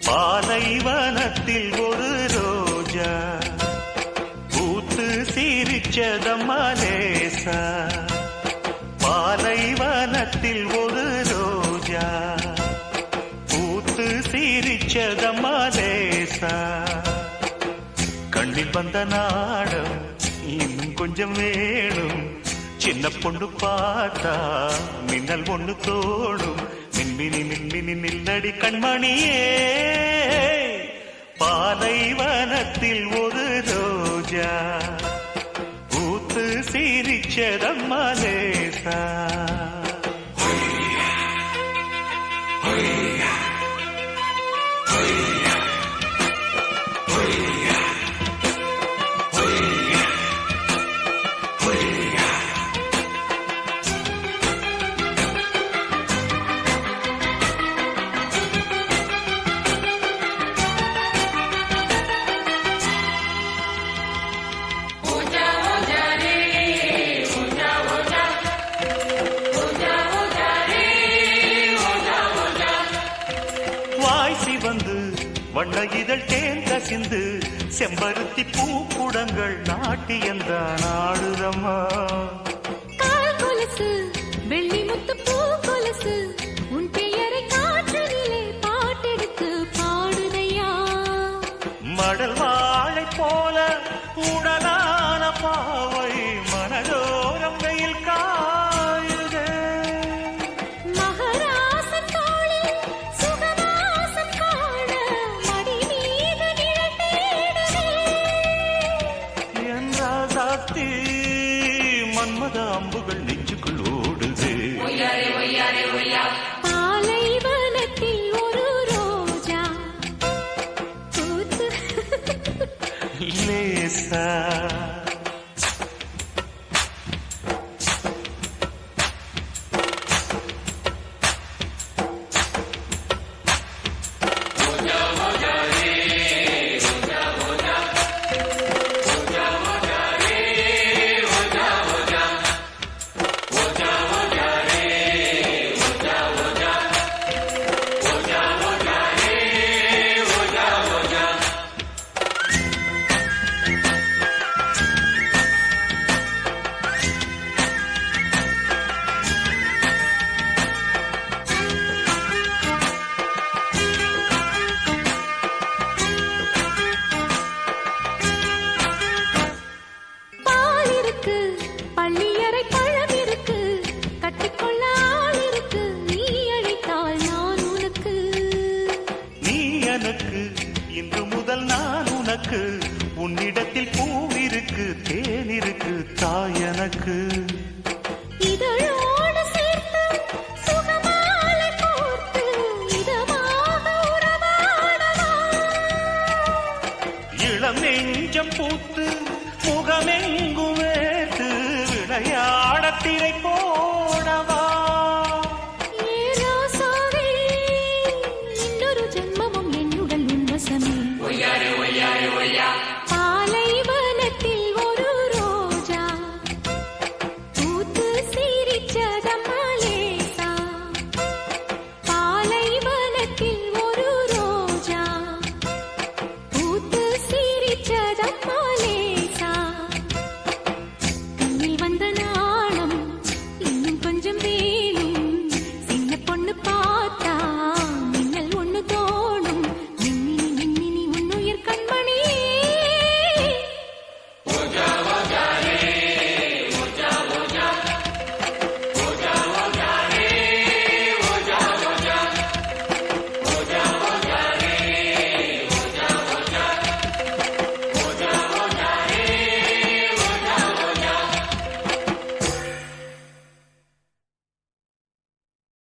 பாலைவனத்தில் ஒரு ரோஜா பூத்து சிரிச்சதம்மா லேசா. பாலைவனத்தில் ஒரு ரோஜா பூத்து சிரிச்சதம்மா லேசா. கண்ணில் வந்த நாடம் இன்னும் கொஞ்சம் வேணும். சின்ன பொண்ணு பார்த்தா மின்னல் ஒண்ணு தோடும். மின்மினி மின்மினி நில்லடி கண்மணியே. பாலைவனத்தில் ஒரு ரோஜா பூத்து சிரிச்சதம்மா லேசா. வந்து வண்ண இதழ் தேன் கசிந்து செம்பருத்தி பூக்குடங்கள் நாட்டியந்தான் ஆடுதம்மா. கால் கொலுசு வெள்ளி முத்து பூ கொலுசு உன் பெயரை காற்றினிலே பாட்டெடுத்து பாடுதையா. மடல் வாழை போல உடலான பாவை மனதோரம் வெயில் காயுதே. மன்மத அம்புகள் நெஞ்சுக்குள் ஓடுது. பாலைவனத்தில் ஒரு ரோஜா பூத்து லேசா. பள்ளியறை பழம் இருக்கு கட்டிக்கொள்ள ஆள் இருக்கு. நீ அழைத்தால் நான் உனக்கு. நீ எனக்கு இன்று முதல் நான் உனக்கு. உன்னிடத்தில் பூவிருக்கு தேன் இருக்கு தாய் எனக்கு. இதழோடு சேர்த்து சுகமாலை கோர்த்து இதமாக உறவாடவா. இளம் நெஞ்சம் பூத்து முகமெங்கும் வேத்து விளையாட திரை போ